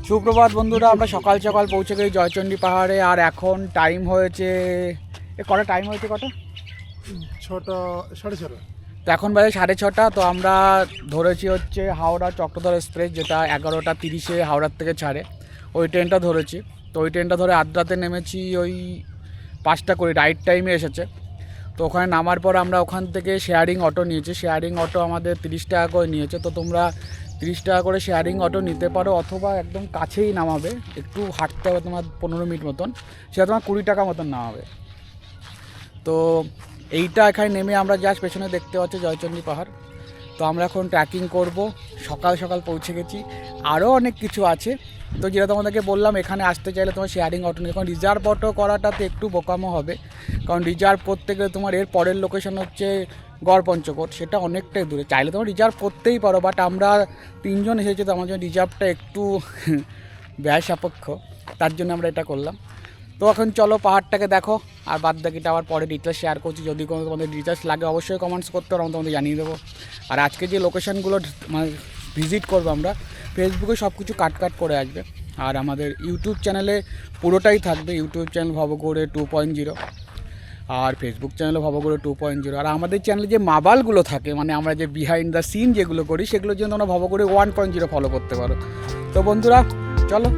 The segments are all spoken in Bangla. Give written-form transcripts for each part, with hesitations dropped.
সুপ্রভাত বন্ধুরা, আমরা সকাল সকাল পৌঁছে গেছি জয়চণ্ডী পাহাড়ে। আর এখন টাইম হয়েছে কটা টাইম হয়েছে কটা 6টা 6:30। তো এখন বাজে 6:30। তো আমরা ধরেছি হচ্ছে হাওড়া চক্রধর এক্সপ্রেস, যেটা 11টা 30-এ হাওড়ার থেকে ছাড়ে, ওই ট্রেনটা ধরেছি। তো ওই ট্রেনটা ধরে আদ্রাতে নেমেছি ওই 5টা করে, রাইট টাইমে এসেছে। তো ওখানে নামার পর আমরা ওখান থেকে শেয়ারিং অটো নিয়েছি। শেয়ারিং অটো আমাদের 30 টাকা করে নিয়েছে। তো তোমরা 30 টাকা করে শেয়ারিং অটো নিতে পারো, অথবা একদম কাছেই নামাবে, একটু হাঁটতে হবে তোমার 15 মিনিট মতন, সেটা তোমার 20 টাকা মতন নামাবে। তো এইটা এখানে নেমে আমরা জাস্ট পেছনে দেখতে পাচ্ছি জয়চণ্ডী পাহাড়। তো আমরা এখন ট্রেকিং করব, সকাল সকাল পৌঁছে গেছি। আরও অনেক কিছু আছে, তো যেটা তোমাদেরকে বললাম, এখানে আসতে চাইলে তোমার শেয়ারিং অটো নিয়ে, কারণ রিজার্ভ অটো করাটাতে একটু বোকামো হবে। কারণ রিজার্ভ করতে গেলে তোমার এর পরের লোকেশন হচ্ছে গড়পঞ্চকোট, সেটা অনেকটাই দূরে। চাইলে তোমার রিজার্ভ করতেই পারো, বাট আমরা 3জন এসেছি, তো আমার জন্য রিজার্ভটা একটু ব্যয় সাপেক্ষ, তার জন্য আমরা এটা করলাম। তো এখন চলো পাহাড়টাকে দেখো, আর বাদ বাকিটা আবার পরে ডিটেলস শেয়ার করছি। যদি কোনো তোমাদের ডিটেলস লাগে অবশ্যই কমেন্টস করতে পারো, আমি তোমাদের জানিয়ে দেবো। আর আজকে যে লোকেশানগুলো মানে ভিজিট করবো আমরা, ফেসবুকে সব কিছু কাট করে আসবে। আর আমাদের ইউটিউব চ্যানেলে পুরোটাই থাকবে। ইউটিউব চ্যানেল ভবঘুরে 2.0, আর ফেসবুক চ্যানেলে ভবঘুরে 2.0। আর আমাদের চ্যানেলে যে মাবালগুলো থাকে, মানে আমরা যে বিহাইন্ড দ্য সিন যেগুলো করি, সেগুলোর জন্য তোমরা ভবঘুরে 1.0 ফলো করতে পারো। তো বন্ধুরা চলো।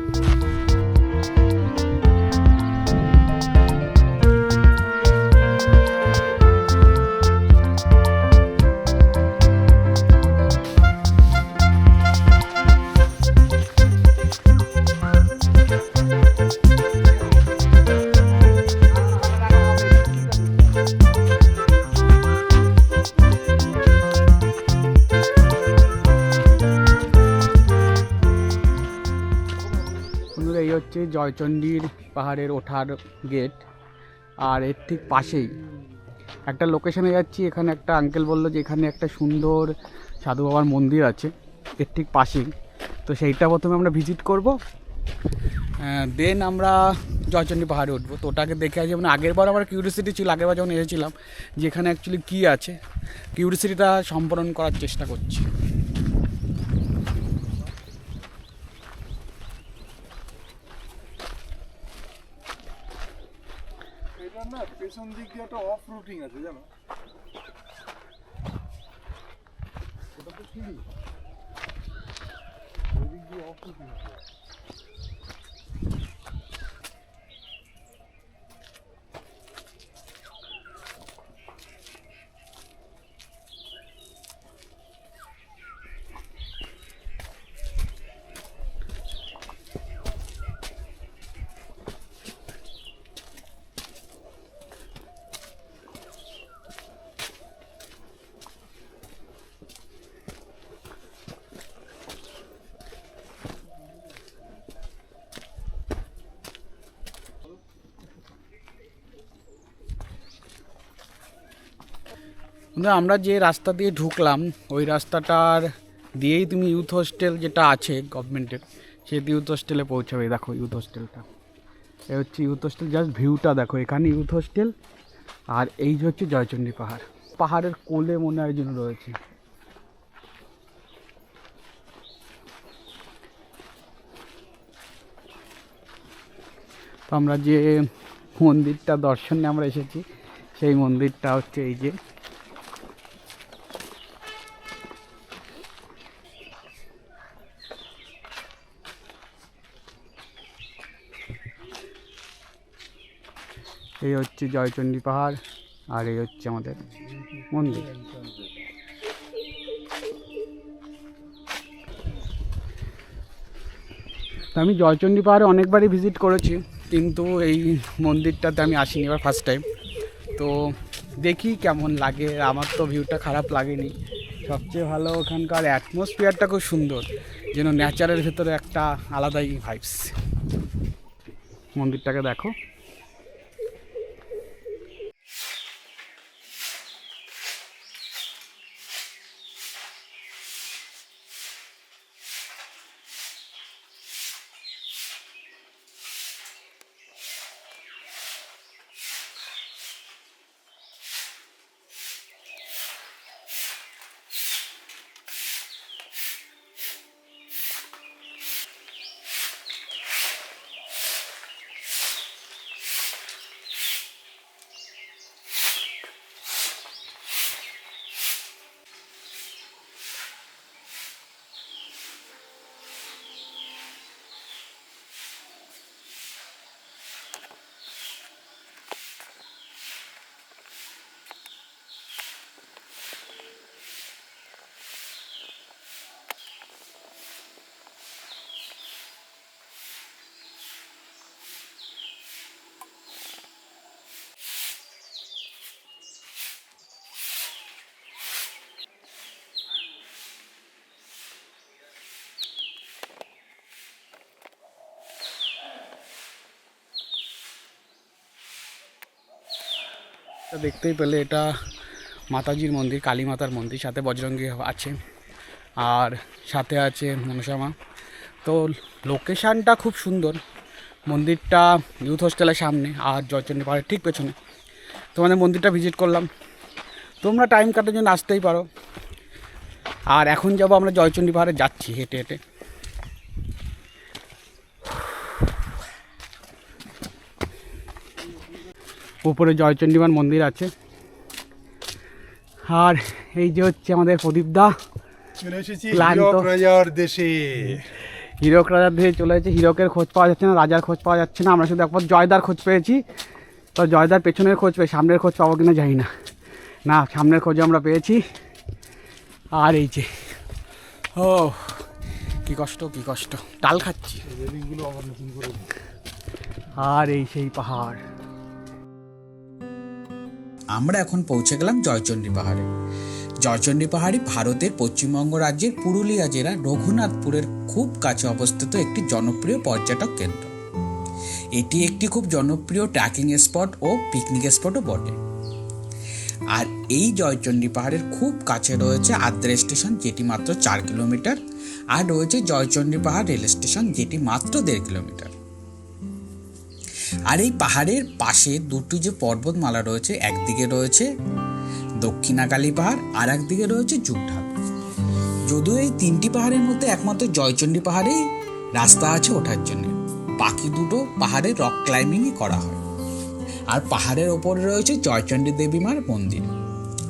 বন্ধুরা, এই হচ্ছে জয়চণ্ডীর পাহাড়ের ওঠার গেট। আর এর ঠিক পাশেই একটা লোকেশনে যাচ্ছি। এখানে একটা আঙ্কেল বললো যে এখানে একটা সুন্দর সাধু বাবার মন্দির আছে এর ঠিক পাশেই। তো সেইটা প্রথমে আমরা ভিজিট করব, দেন আমরা জয়চণ্ডী পাহাড়ে উঠবো। তো ওটাকে দেখে আসি। মানে আগের বার আমার কিউরিয়াসিটি ছিল, আগের বার যখন এসেছিলাম, যে এখানে অ্যাকচুয়ালি কী আছে, কিউরিয়াসিটিটা সম্পূরণ করার চেষ্টা করছি। এটা না পেছন দিক দিয়ে একটা অফ রুটিং আছে, জানো? এটা তো সিঁড়ি, ওই দিক দিয়ে অফ রুটিং আছে। আমরা যে রাস্তা দিয়ে ঢুকলাম, ওই রাস্তাটার দিয়েই তুমি ইউথ হোস্টেল যেটা আছে গভর্নমেন্টের, সেই ইউথ হোস্টেলে পৌঁছাবে। দেখো ইউথ হোস্টেলটা, এই হচ্ছে ইউথ হোস্টেল। জাস্ট ভিউটা দেখো, এখানে ইউথ হোস্টেল, আর এই যে হচ্ছে জয়চণ্ডী পাহাড়। পাহাড়ের কোলে মনে হয় যেন রয়েছে। তো আমরা যে মন্দিরটা দর্শনে আমরা এসেছি, সেই মন্দিরটা হচ্ছে এই যে। এই হচ্ছে জয়চণ্ডী পাহাড়, আর এই হচ্ছে আমাদের মন্দির। আমি জয়চণ্ডী পাহাড়ে অনেকবারই ভিজিট করেছি, কিন্তু এই মন্দিরটাতে আমি আসিনি, এবার ফার্স্ট টাইম। তো দেখি কেমন লাগে। আমার তো ভিউটা খারাপ লাগেনি, সবচেয়ে ভালো ওখানকার অ্যাটমসফিয়ারটা খুব সুন্দর, যেন ন্যাচারের ভেতরে একটা আলাদাই ভাইবস। মন্দিরটাকে দেখো। এটা দেখতেই পেলে এটা মাতাজির মন্দির, কালী মাতার মন্দির, সাথে বজরঙ্গী আছে আর সাথে আছে মনসামা। তো লোকেশানটা খুব সুন্দর, মন্দিরটা ইউথ হোস্টেলের সামনে আর জয়চণ্ডী পাহাড়ের ঠিক পেছনে। তোমাদের মন্দিরটা ভিজিট করলাম, তোমরা টাইম কাটার জন্য আসতেই পারো। আর এখন যাবো আমরা জয়চণ্ডী পাহাড়ে, যাচ্ছি হেঁটে হেঁটে। উপরে জয়চণ্ডী মার মন্দির আছে। আর এই যে হচ্ছে আমাদের প্রদীপদা, চলে এসেছি ক্লান্ত। হীরক রাজার দেশে। হীরক রাজার দিকে চলে এসেছে। হীরকের খোঁজ পাওয়া যাচ্ছে না, রাজার খোঁজ পাওয়া যাচ্ছে না। আমরা শুধু একবার জয়দার খোঁজ পেয়েছি, তো জয়দার পেছনের খোঁজ পেয়ে সামনের খোঁজ পাবো কিনা জানি না। না, সামনের খোঁজ আমরা পেয়েছি। আর এই যে ও কি কষ্ট, কি কষ্ট, ডাল খাচ্ছি। রেলিংগুলো আবার নতুন করে দিই। আর এই সেই পাহাড়। আমরা এখন পৌঁছে গেলাম জয়চণ্ডী পাহাড়ে। জয়চণ্ডী পাহাড়ই ভারতের পশ্চিমবঙ্গ রাজ্যের পুরুলিয়া জেলার রঘুনাথপুরের খুব কাছে অবস্থিত একটি জনপ্রিয় পর্যটক কেন্দ্র। এটি একটি খুব জনপ্রিয় ট্রেকিং স্পট ও পিকনিক স্পটও বটে। আর এই জয়চণ্ডী পাহাড়ের খুব কাছে রয়েছে আদ্রা স্টেশন, যেটি মাত্র 4 কিলোমিটার, আর রয়েছে জয়চণ্ডী পাহাড় রেল স্টেশন, যেটি মাত্র 1.5 কিলোমিটার। আর এই পাহাড়ের পাশে দুটি যে পর্বতমালা রয়েছে, একদিকে রয়েছে দক্ষিণাকালী পাহাড় আর একদিকে রয়েছে যুগঢাল। যদিও এই 3টি পাহাড়ের মধ্যে একমাত্র জয়চণ্ডী পাহাড়েই রাস্তা আছে ওঠার জন্য, বাকি দুটো পাহাড়ে রক ক্লাইম্বিংই করা হয়। আর পাহাড়ের ওপরে রয়েছে জয়চণ্ডী দেবী মার মন্দির,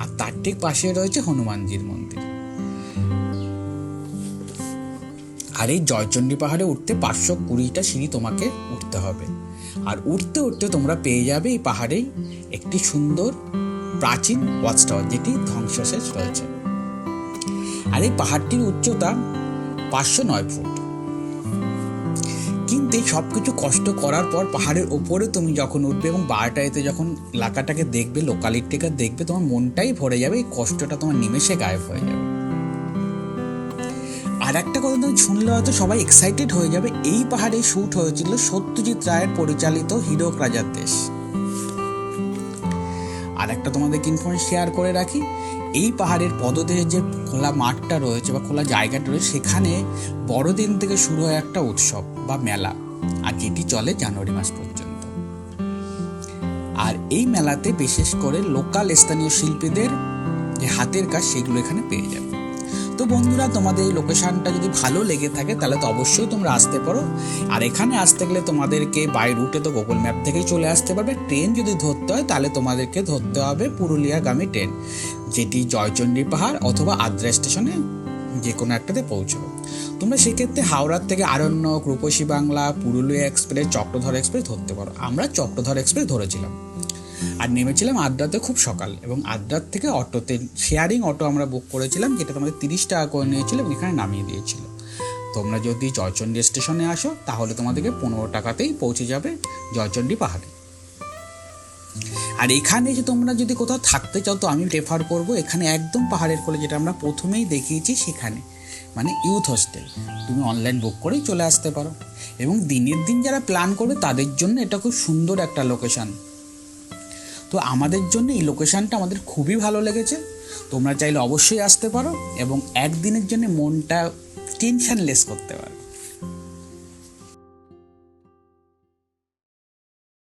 আর তার ঠিক পাশে রয়েছে হনুমানজির মন্দির। আর এই জয়চণ্ডী পাহাড়ে উঠতে 520টা সিঁড়ি তোমাকে উঠতে হবে। আর উঠতে উঠতে তোমরা পেয়ে যাবে এই পাহাড়েই একটি সুন্দর প্রাচীন ওয়াচ টাওয়ার, যেটি ধ্বংসাবশেষ রয়েছে। আর এই পাহাড়টির উচ্চতা 509 ফুট। কিন্তু এই সব কিছু কষ্ট করার পর পাহাড়ের ওপরে তুমি যখন উঠবে এবং বারোটাতে যখন এলাকাটাকে দেখবে, লোকালিটিকে দেখবে, তোমার মনটাই ভরে যাবে, এই কষ্টটা তোমার নিমেষে গায়েব হয়ে যাবে। আর একটা কথা তুমি শুনলে হয়তো সবাই এক্সাইটেড হয়ে যাবে, এই পাহাড়ে শ্যুট হয়েছিল সত্যজিৎ রায়ের পরিচালিত হীরক রাজার দেশ। আর একটা তোমাদেরকে ইনফরমেশন শেয়ার করে রাখি, এই পাহাড়ের পদদেশে যে খোলা মাঠটা রয়েছে বা খোলা জায়গাটা রয়েছে, সেখানে বড়দিন থেকে শুরু হয় একটা উৎসব বা মেলা, আর যেটি চলে জানুয়ারি মাস পর্যন্ত। আর এই মেলাতে বিশেষ করে লোকাল স্থানীয় শিল্পীদের যে হাতের কাজ, সেগুলো এখানে পেয়ে যাবে। তো বন্ধুরা, তোমাদের এই লোকেশনটা যদি ভালো লেগে থাকে তাহলে তো অবশ্যই তোমরা আসতে পারো। আর এখানে আসতে গেলে তোমাদেরকে বাই রুটে তো গুগল ম্যাপ থেকেই চলে আসতে পারবে। ট্রেন যদি ধরতে হয় তাহলে তোমাদেরকে ধরতে হবে পুরুলিয়াগামী ট্রেন, যেটি জয়চণ্ডী পাহাড় অথবা আদ্রা স্টেশনে যে কোনো একটাতে পৌঁছবে। তোমরা সেক্ষেত্রে হাওড়ার থেকে আরণ্যক, রূপসী বাংলা, পুরুলিয়া এক্সপ্রেস, চক্রধর এক্সপ্রেস ধরতে পারো। আমরা চক্রধর এক্সপ্রেস ধরেছিলাম আর নেমেছিলাম আদ্রাতে খুব সকাল, এবং আদ্রার থেকে অটোতে শেয়ারিং অটো আমরা বুক করেছিলাম, যেটা তোমাদের 30 টাকা করে নিয়েছিল এবং এখানে নামিয়ে দিয়েছিল। তোমরা যদি জয়চণ্ডী স্টেশনে আসো তাহলে তোমাদেরকে 15 টাকাতেই পৌঁছে যাবে জয়চণ্ডী পাহাড়ে। আর এখানে যে তোমরা যদি কোথাও থাকতে চাও তো আমি প্রেফার করবো এখানে একদম পাহাড়ের কোলে, যেটা আমরা প্রথমেই দেখিয়েছি সেখানে, মানে ইউথ হোস্টেল। তুমি অনলাইন বুক করেই চলে আসতে পারো, এবং দিনের দিন যারা প্ল্যান করবে তাদের জন্য এটা খুব সুন্দর একটা লোকেশান। তো আমাদের জন্য এই লোকেশানটা আমাদের খুবই ভালো লেগেছে। তোমরা চাইলে অবশ্যই আসতে পারো এবং একদিনের জন্য মনটা টেনশনলেস করতে পারো।